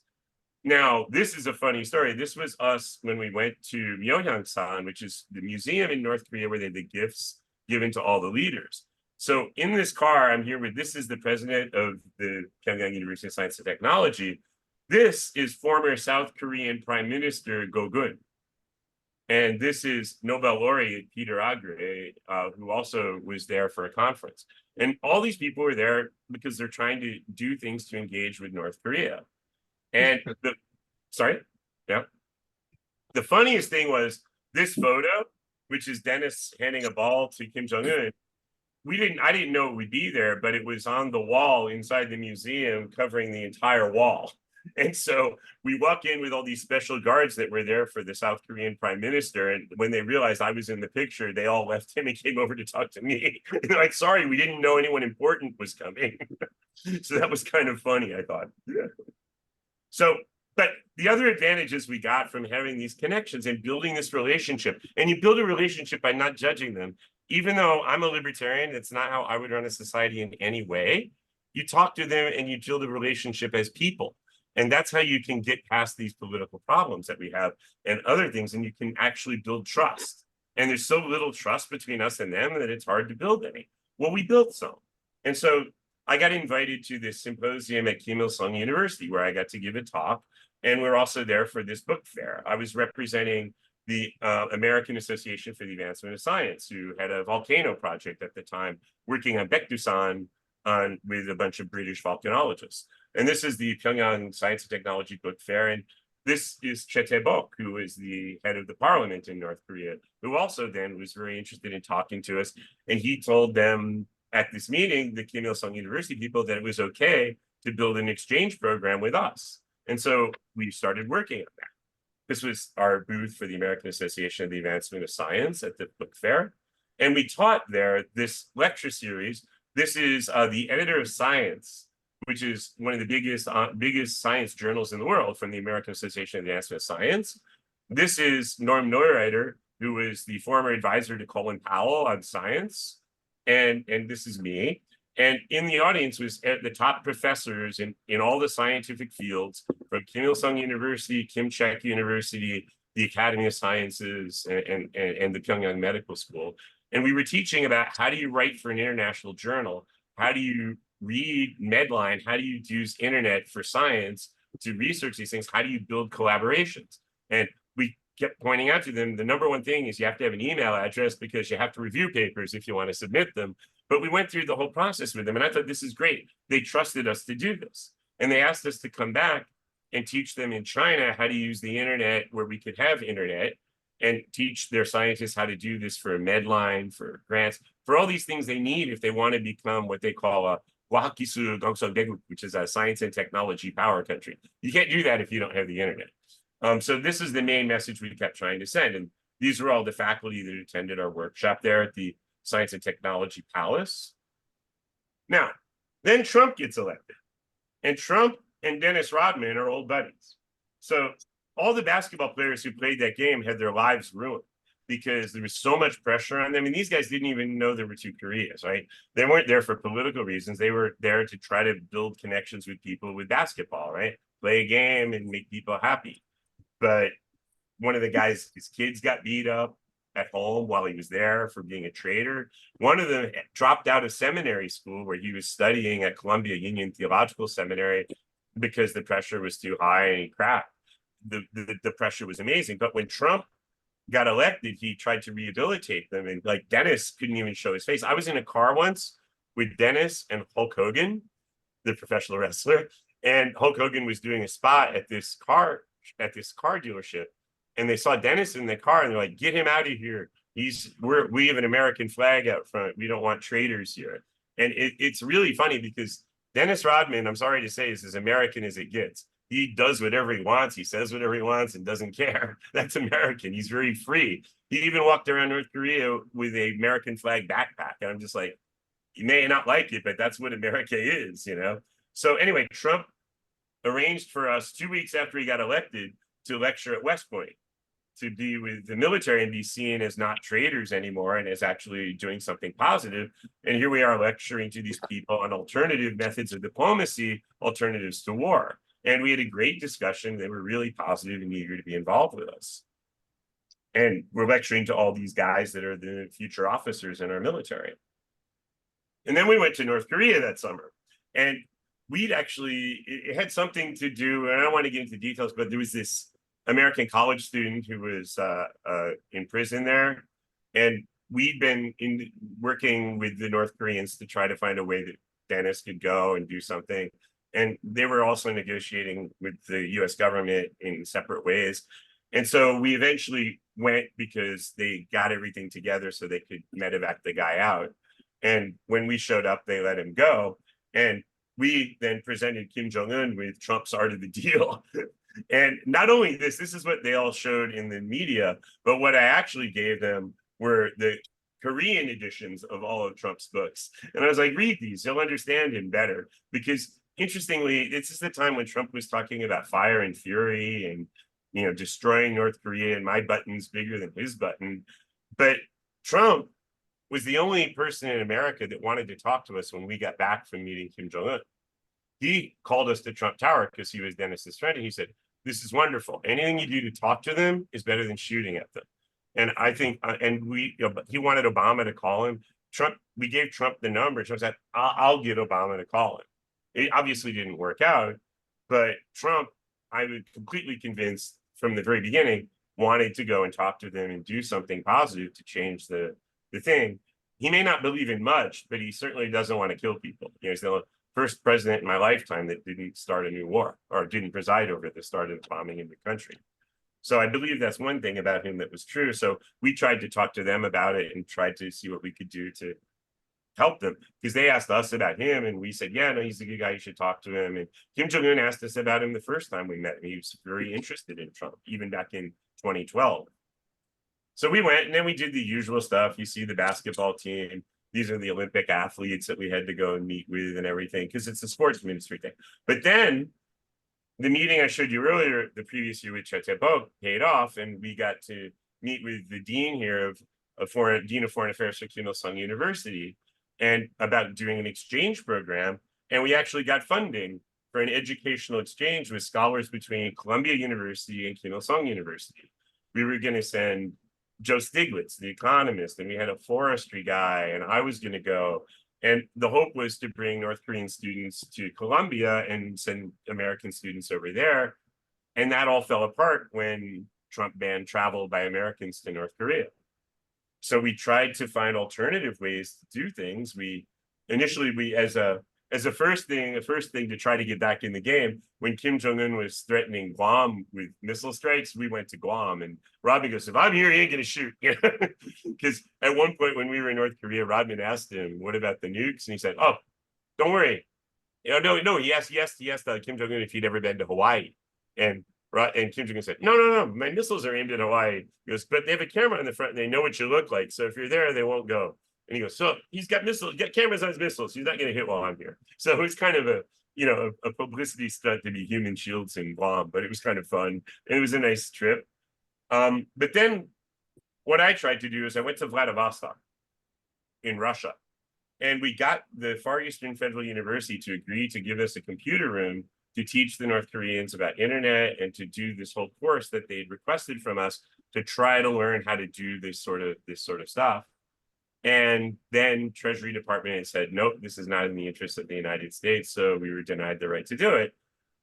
Now, this is a funny story. This was us when we went to Myeongsan, which is the museum in North Korea where they have the gifts given to all the leaders. So in this car, I'm here with, this is the president of the Pyongyang University of Science and Technology. This is former South Korean Prime Minister Go Gun. And this is Nobel laureate Peter Agre, who also was there for a conference. And all these people were there because they're trying to do things to engage with North Korea. And the funniest thing was this photo, which is Dennis handing a ball to Kim Jong-un. I didn't know it would be there, but it was on the wall inside the museum, covering the entire wall. And so we walk in with all these special guards that were there for the South Korean prime minister. And when they realized I was in the picture, they all left him and came over to talk to me. And they're like, sorry, we didn't know anyone important was coming. So that was kind of funny, I thought. So, but the other advantages we got from having these connections and building this relationship, and you build a relationship by not judging them. Even though I'm a libertarian, that's not how I would run a society in any way. You talk to them and you build a relationship as people. And that's how you can get past these political problems that we have and other things, and you can actually build trust. And there's so little trust between us and them that it's hard to build any. Well, we built some. And so I got invited to this symposium at Kim Il-sung University where I got to give a talk. And we're also there for this book fair. I was representing the American Association for the Advancement of Science, who had a volcano project at the time, working on Baekdusan with a bunch of British volcanologists. And this is the Pyongyang Science and Technology Book Fair. And this is Choi Tae-bok, who is the head of the parliament in North Korea, who also then was very interested in talking to us. And he told them at this meeting, the Kim Il-sung University people, that it was okay to build an exchange program with us. And so we started working on that. This was our booth for the American Association of the Advancement of Science at the book fair. And we taught there this lecture series. This is the editor of Science, which is one of the biggest science journals in the world, from the American Association of the Advancement of Science. This is Norm Neureiter, who was the former advisor to Colin Powell on science. And this is me. And in the audience was the top professors in all the scientific fields, from Kim Il-sung University, Kim Chek University, the Academy of Sciences, and the Pyongyang Medical School. And we were teaching about how do you write for an international journal? How do you read Medline? How do you use internet for science to research these things? How do you build collaborations? And we kept pointing out to them, the number one thing is you have to have an email address, because you have to review papers if you want to submit them. But we went through the whole process with them, and I thought, this is great. They trusted us to do this. And they asked us to come back and teach them in China how to use the internet where we could have internet, and teach their scientists how to do this for Medline, for grants, for all these things they need if they want to become what they call a Wahakgisul Gongseong Daegu, which is a science and technology power country. You can't do that if you don't have the internet. So this is the main message we kept trying to send. And These were all the faculty that attended our workshop there at the Science and Technology Palace. Now, then Trump gets elected, and Trump and Dennis Rodman are old buddies. So all the basketball players who played that game had their lives ruined because there was so much pressure on them. And these guys didn't even know there were two Koreas, right? They weren't there for political reasons. They were there to try to build connections with people with basketball, right? Play a game and make people happy. But one of the guys, his kids got beat up at home while he was there for being a traitor. One of them dropped out of seminary school where he was studying at Columbia Union Theological Seminary because the pressure was too high and he cracked. The pressure was amazing. But when Trump got elected, he tried to rehabilitate them. And like Dennis couldn't even show his face. I was in a car once with Dennis and Hulk Hogan, the professional wrestler. And Hulk Hogan was doing a spot at this car dealership. And they saw Dennis in the car and they're like, get him out of here. We have an American flag out front. We don't want traitors here. And it's really funny because Dennis Rodman, I'm sorry to say, is as American as it gets. He does whatever he wants. He says whatever he wants and doesn't care. That's American. He's very free. He even walked around North Korea with an American flag backpack. And I'm just like, you may not like it, but that's what America is, you know? So anyway, Trump arranged for us 2 weeks after he got elected to lecture at West Point, to be with the military and be seen as not traitors anymore and as actually doing something positive. And here we are lecturing to these people on alternative methods of diplomacy, alternatives to war. And we had a great discussion. They were really positive and eager to be involved with us. And we're lecturing to all these guys that are the future officers in our military. And then we went to North Korea that summer. And it had something to do, and I don't want to get into details, but there was this American college student who was in prison there. And we'd been working with the North Koreans to try to find a way that Dennis could go and do something. And they were also negotiating with the US government in separate ways. And so we eventually went because they got everything together so they could medevac the guy out. And when we showed up, they let him go. And we then presented Kim Jong-un with Trump's art of the deal. And not only this is what they all showed in the media, but what I actually gave them were the Korean editions of all of Trump's books. And I was like, read these, you'll understand him better. Because interestingly, this is the time when Trump was talking about fire and fury and, you know, destroying North Korea and my button's bigger than his button. But Trump was the only person in America that wanted to talk to us when we got back from meeting Kim Jong-un. He called us to Trump Tower because he was Dennis's friend. And he said, this is wonderful. Anything you do to talk to them is better than shooting at them. And I think, he wanted Obama to call him. We gave Trump the number. Trump said, I'll get Obama to call him. It obviously didn't work out, but Trump, I was completely convinced from the very beginning, wanted to go and talk to them and do something positive to change the thing. He may not believe in much, but he certainly doesn't want to kill people. You know, he's the first president in my lifetime that didn't start a new war or didn't preside over the start of the bombing in the country. So I believe that's one thing about him that was true. So we tried to talk to them about it and tried to see what we could do to help them, because they asked us about him and we said, yeah, no, he's a good guy, you should talk to him. And Kim Jong-un asked us about him the first time we met him. He was very interested in Trump, even back in 2012. So we went and then we did the usual stuff. You see the basketball team. These are the Olympic athletes that we had to go and meet with and everything, because it's a sports ministry thing. But then the meeting I showed you earlier, the previous year with Chetebo, paid off, and we got to meet with the dean here Dean of Foreign Affairs for Kim Il-sung University, and about doing an exchange program. And we actually got funding for an educational exchange with scholars between Columbia University and Kim Il-sung University. We were going to send Joe Stiglitz, the economist, and we had a forestry guy, and I was going to go. And the hope was to bring North Korean students to Columbia and send American students over there. And that all fell apart when Trump banned travel by Americans to North Korea. So we tried to find alternative ways to do things. Initially, as a first thing to try to get back in the game, when Kim Jong-un was threatening Guam with missile strikes, we went to Guam, and Rodman goes, if I'm here, he ain't gonna shoot. Because at one point when we were in North Korea, Rodman asked him, what about the nukes? And he said, oh, don't worry. No, he asked Kim Jong-un if he'd ever been to Hawaii. And right? And Kim Jong-un said, no, my missiles are aimed at Hawaii. He goes, but they have a camera in the front and they know what you look like. So if you're there, they won't go. And he goes, so he's got missiles, got cameras on his missiles. He's not going to hit while I'm here. So it's kind of a publicity stunt to be human shields in Guam, but it was kind of fun. And it was a nice trip. But then what I tried to do is I went to Vladivostok in Russia. And we got the Far Eastern Federal University to agree to give us a computer room to teach the North Koreans about internet and to do this whole course that they'd requested from us to try to learn how to do this sort of stuff. And then Treasury Department had said, nope, this is not in the interest of the United States. So we were denied the right to do it.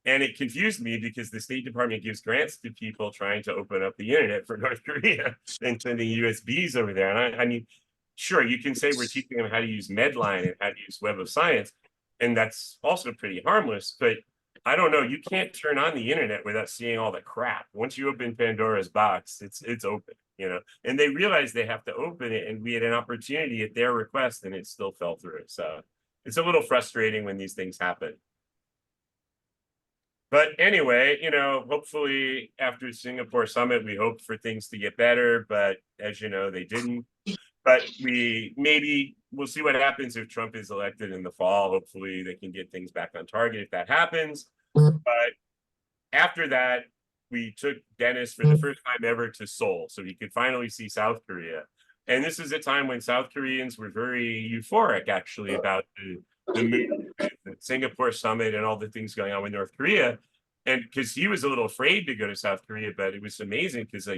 And it confused me because the State Department gives grants to people trying to open up the internet for North Korea and sending USBs over there. And I mean, sure, you can say we're teaching them how to use Medline and how to use Web of Science, and that's also pretty harmless, but I don't know, you can't turn on the internet without seeing all the crap. Once you open Pandora's box, it's open, and they realize they have to open it, and we had an opportunity at their request and it still fell through. So it's a little frustrating when these things happen. But anyway, hopefully after Singapore summit, we hope for things to get better, but as you know, they didn't. But we'll see what happens if Trump is elected in the fall. Hopefully they can get things back on target if that happens. But after that, we took Dennis for the first time ever to Seoul, so he could finally see South Korea. And this is a time when South Koreans were very euphoric, actually, about the Singapore summit and all the things going on with North Korea. And because he was a little afraid to go to South Korea, but it was amazing because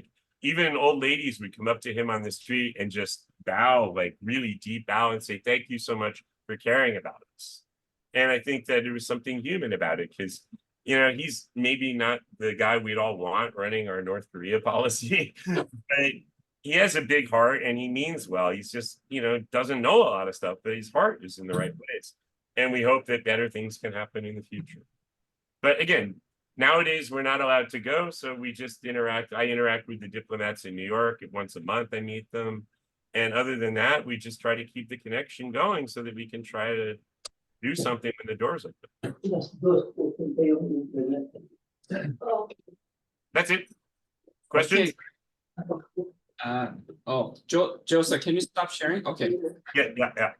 even old ladies would come up to him on the street and just bow, really deep bow, and say, thank you so much for caring about us. And I think that there was something human about it because, he's maybe not the guy we'd all want running our North Korea policy, but he has a big heart and he means well. He's just, doesn't know a lot of stuff, but his heart is in the right place. And we hope that better things can happen in the future. But again, nowadays, we're not allowed to go, so we just interact. I interact with the diplomats in New York. Once a month, I meet them. And other than that, we just try to keep the connection going so that we can try to do something when the doors open. That's it. Questions? Okay. Joseph, can you stop sharing? Okay. Yeah.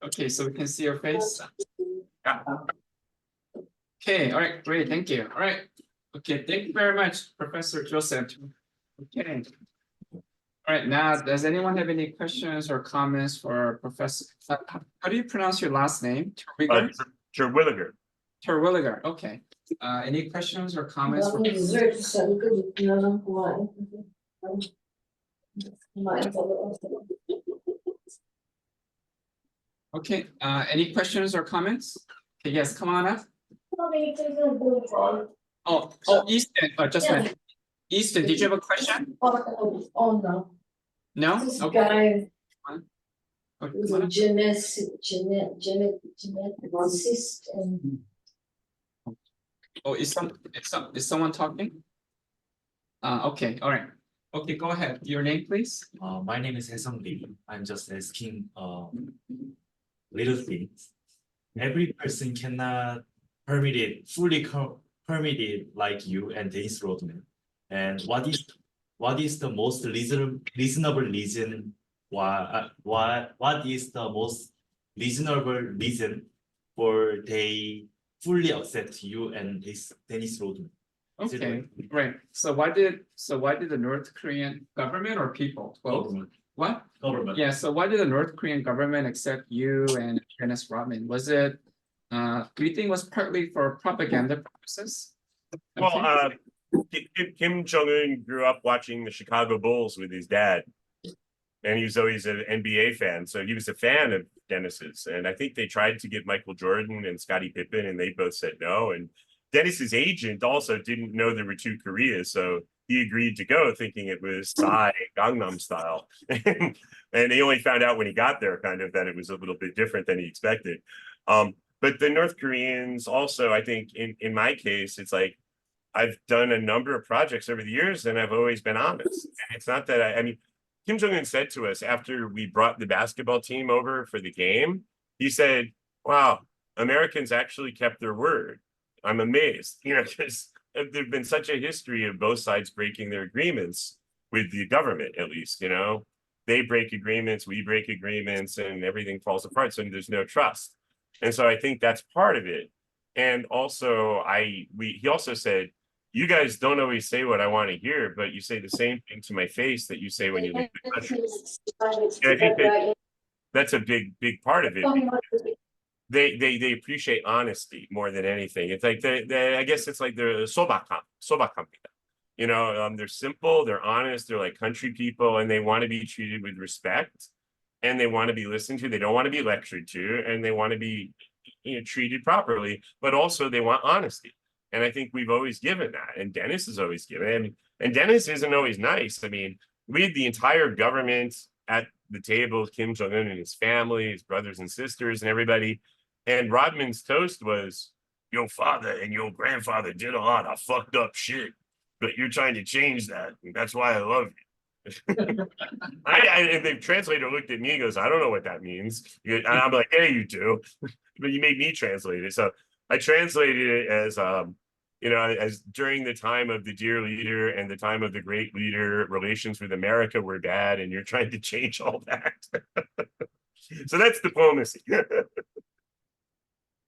Okay, so we can see your face. Yeah. Okay, all right, great, thank you. All right, okay, thank you very much, Professor Joseph. Okay. All right, now, does anyone have any questions or comments for Professor? How do you pronounce your last name? Terwilliger? Terwilliger. Terwilliger, okay. Any questions or comments? For Okay, any questions or comments? Okay, yes, come on up. Easton, just a minute. Easton, did you have a question? Oh, no. No? This Okay. guy Okay, is come on a up. geneticist and Oh, is someone talking? Okay, all right. Okay, go ahead. Your name, please. My name is Haesung Lee. I'm just asking little things. Every person cannot fully permitted like you and Dennis Rodman. And what is the most reasonable reason what is the most reasonable reason for they fully accept you and Dennis Rodman? Okay, right. So why did the North Korean government or people? Both? Government. What? Government. Yeah, so why did the North Korean government accept you and Dennis Rodman? Was it do you think it was partly for propaganda purposes? Well, Kim Jong-un grew up watching the Chicago Bulls with his dad, and he was always an NBA fan, so he was a fan of Dennis's. And I think they tried to get Michael Jordan and Scottie Pippen, and they both said no. And Dennis's agent also didn't know there were two Koreas, so he agreed to go, thinking it was Psy Gangnam Style. And he only found out when he got there, kind of, that it was a little bit different than he expected. But the North Koreans also, I think, in my case, it's like I've done a number of projects over the years, and I've always been honest. And it's not that I mean, Kim Jong-un said to us after we brought the basketball team over for the game, he said, "Wow, Americans actually kept their word. I'm amazed," because there's been such a history of both sides breaking their agreements with the government, at least, you know, they break agreements, we break agreements, and everything falls apart. So there's no trust. And so I think that's part of it. And also he also said, you guys don't always say what I want to hear, but you say the same thing to my face that you say when you leave the country. And I think that's a big part of it. They appreciate honesty more than anything. It's like I guess it's like the soba company. You know, they're simple, they're honest, they're like country people, and they want to be treated with respect, and they want to be listened to. They don't want to be lectured to, and they want to be, you know, treated properly, but also they want honesty. And I think we've always given that, and Dennis has always given. And Dennis isn't always nice. I mean, we had the entire government at the table, Kim Jong-un and his family, his brothers and sisters, and everybody. And Rodman's toast was, your father and your grandfather did a lot of fucked up shit, but you're trying to change that. And that's why I love you. And the translator looked at me and goes, I don't know what that means. And I'm like, yeah, you do. But you made me translate it. So I translated it as, you know, as during the time of the dear leader and the time of the great leader, relations with America were bad, and you're trying to change all that. So that's diplomacy.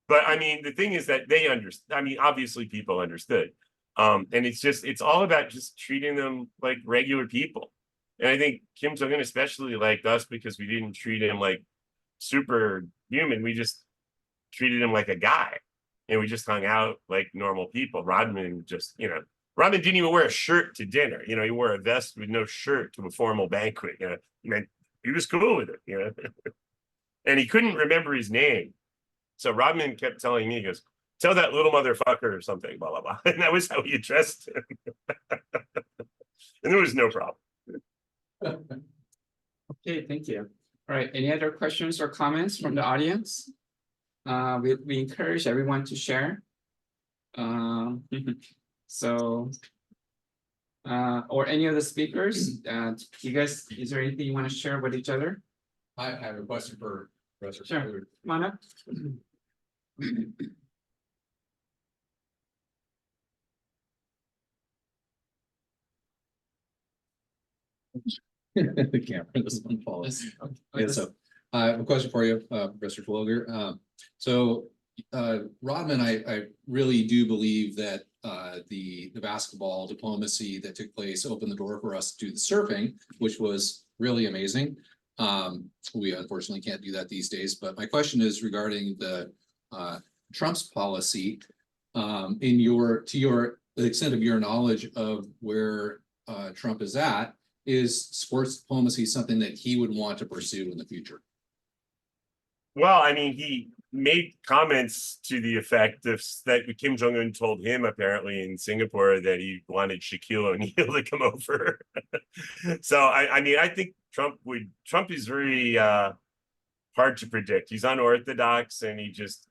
But I mean, the thing is that they understand. I mean, obviously people understood. And it's all about just treating them like regular people. And I think Kim Jong-un especially liked us because we didn't treat him like superhuman. We just treated him like a guy. And we just hung out like normal people. Rodman just, you know, Rodman didn't even wear a shirt to dinner. You know, he wore a vest with no shirt to a formal banquet. You know, he was cool with it, you know. And he couldn't remember his name. So Rodman kept telling me, he goes, tell that little motherfucker or something, blah, blah, blah. And that was how he addressed him. And there was no problem. Okay, thank you. All right, any other questions or comments from the audience? We encourage everyone to share. So, or any of the speakers, you guys, is there anything you want to share with each other? I have a question for Professor. Sure, come on up. The camera doesn't follow. Yeah, so I have a question for you, Professor Terwilliger. So Rodman, I really do believe that the basketball diplomacy that took place opened the door for us to do the surfing, which was really amazing. We unfortunately can't do that these days, but my question is regarding the Trump's policy. To the extent of your knowledge of where Trump is at, is sports diplomacy something that he would want to pursue in the future? Well, I mean, he made comments to the effect of that Kim Jong-un told him apparently in Singapore that he wanted Shaquille O'Neal to come over. So I mean, I think Trump is very hard to predict. He's unorthodox and he just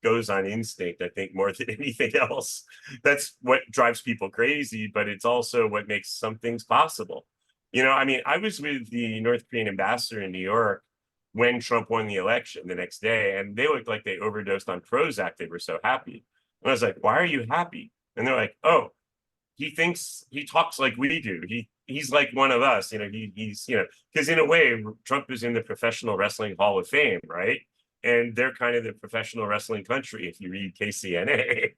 goes on instinct, I think, more than anything else. That's what drives people crazy, but it's also what makes some things possible. You know, I mean, I was with the North Korean ambassador in New York when Trump won the election the next day, and they looked like they overdosed on Prozac. They were so happy. And I was like, why are you happy? And they're like, oh, he talks like we do. He's like one of us, you know, he's, you know, because in a way, Trump is in the Professional Wrestling Hall of Fame, right? And they're kind of the professional wrestling country, if you read KCNA,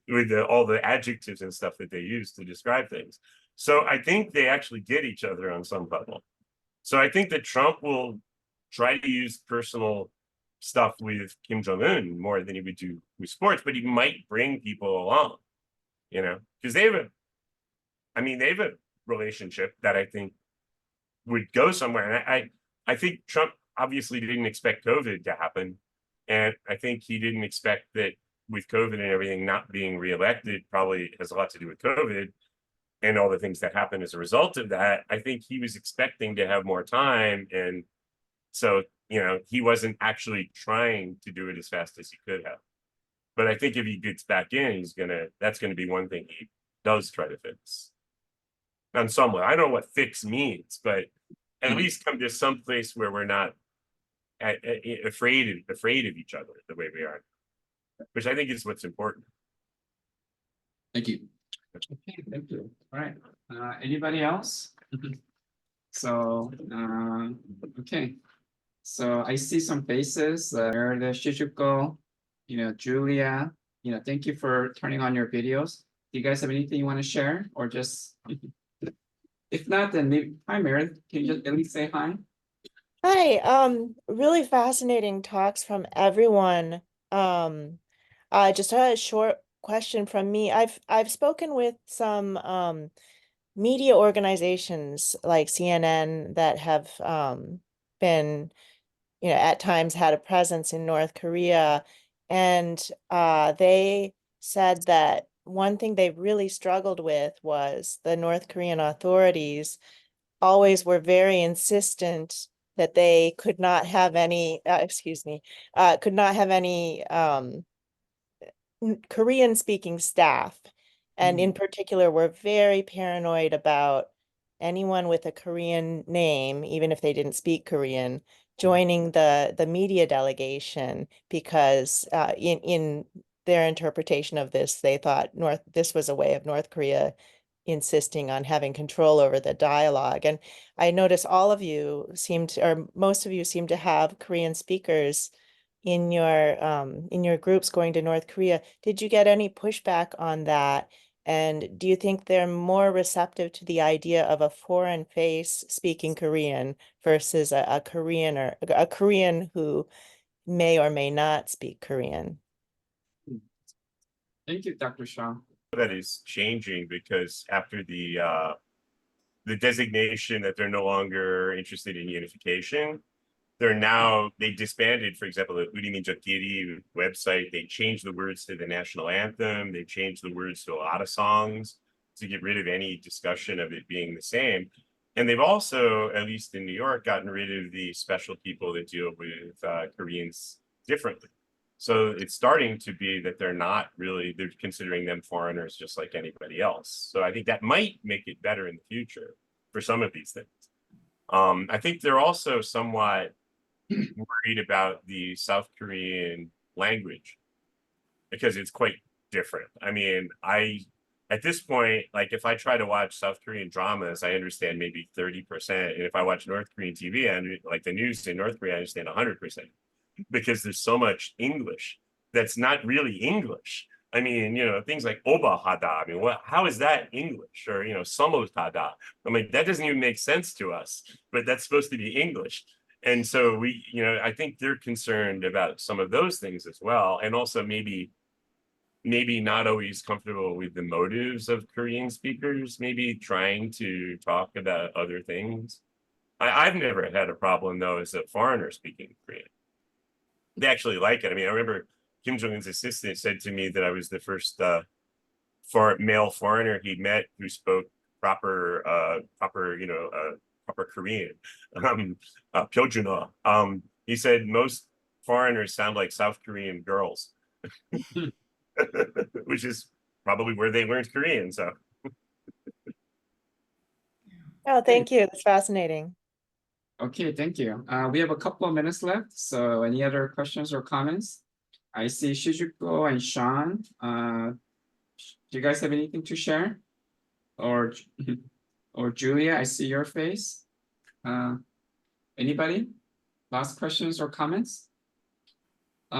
with all the adjectives and stuff that they use to describe things. So I think they actually get each other on some level. So I think that Trump will try to use personal stuff with Kim Jong-un more than he would do with sports, but he might bring people along, you know, because they have a relationship that I think would go somewhere. And I think Trump obviously didn't expect COVID to happen. And I think he didn't expect that with COVID and everything not being reelected probably has a lot to do with COVID and all the things that happened as a result of that. I think he was expecting to have more time. And so, you know, he wasn't actually trying to do it as fast as he could have. But I think if he gets back in, that's gonna be one thing he does try to fix. On some level, I don't know what fix means, but at least come to some place where we're not afraid of each other the way we are, which I think is what's important. Thank you. Okay, thank you. All right, anybody else? So, okay. So I see some faces, Meredith, Shizuko, Julia, thank you for turning on your videos. Do you guys have anything you want to share or just, if not, then maybe, hi Meredith, can you just at least say hi? Hi, really fascinating talks from everyone. Just a short question from me. I've spoken with some media organizations like CNN that have been, at times had a presence in North Korea, and they said that one thing they really struggled with was the North Korean authorities always were very insistent that they could not have any, could not have any Korean speaking staff. And in particular, were very paranoid about anyone with a Korean name, even if they didn't speak Korean, joining the media delegation, because in their interpretation of this, they thought this was a way of North Korea insisting on having control over the dialogue. And I notice all of you or most of you seem to have Korean speakers in your groups going to North Korea. Did you get any pushback on that? And do you think they're more receptive to the idea of a foreign face speaking Korean versus a Korean who may or may not speak Korean? Thank you, Dr. Shaw. That is changing because after the designation that they're no longer interested in unification, they disbanded, for example, the Uriminjokiri website. They changed the words to the national anthem. They changed the words to a lot of songs to get rid of any discussion of it being the same. And they've also, at least in New York, gotten rid of the special people that deal with Koreans differently. So it's starting to be that they're considering them foreigners just like anybody else. So I think that might make it better in the future for some of these things. I think they're also somewhat worried about the South Korean language because it's quite different. I mean, at this point, like if I try to watch South Korean dramas, I understand maybe 30%. And if I watch North Korean TV, like the news in North Korea, I understand 100%. Because there's so much English that's not really English. I mean, things like obahada. I mean, how is that English? Or, samotada. I mean, that doesn't even make sense to us, but that's supposed to be English. And so I think they're concerned about some of those things as well. And also maybe not always comfortable with the motives of Korean speakers, maybe trying to talk about other things. I've never had a problem, though, as a foreigner speaking Korean. They actually like it. I mean, I remember Kim Jong-un's assistant said to me that I was the first male foreigner he met who spoke proper Korean. Pyeonjuna. He said most foreigners sound like South Korean girls, which is probably where they learned Korean. So. Oh, thank you. That's fascinating. Okay, thank you. We have a couple of minutes left. So any other questions or comments? I see Shizuko and Sean. Do you guys have anything to share? Or Julia, I see your face. Anybody? Last questions or comments?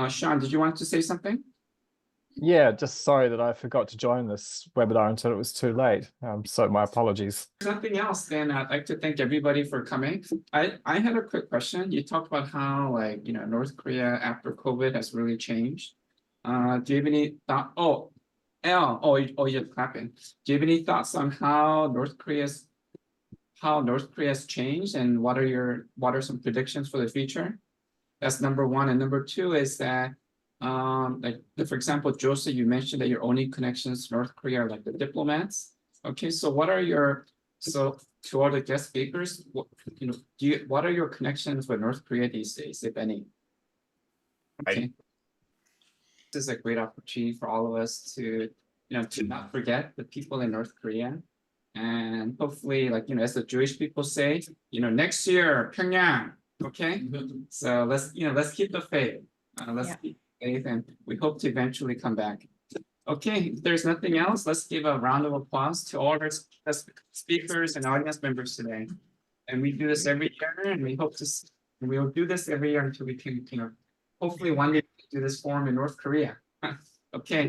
Sean, did you want to say something? Yeah, just sorry that I forgot to join this webinar until it was too late. So my apologies. If there's nothing else, then I'd like to thank everybody for coming. I had a quick question. You talked about how North Korea after COVID has really changed. Do you have any thought? You're clapping. Do you have any thoughts on how North Korea's changed and what are some predictions for the future? That's number one. And number two is that for example, Joseph, you mentioned that your only connections to North Korea are like the diplomats. Okay, so to all the guest speakers, what are your connections with North Korea these days, if any? Okay. This is a great opportunity for all of us to not forget the people in North Korea. And hopefully, as the Jewish people say, next year, Pyongyang. Okay. So let's keep the faith. Keep faith, and we hope to eventually come back. Okay, if there's nothing else, let's give a round of applause to all our speakers and audience members today. And we do this every year, and we hope to, we'll do this every year until we can, hopefully one day do this forum in North Korea. Okay.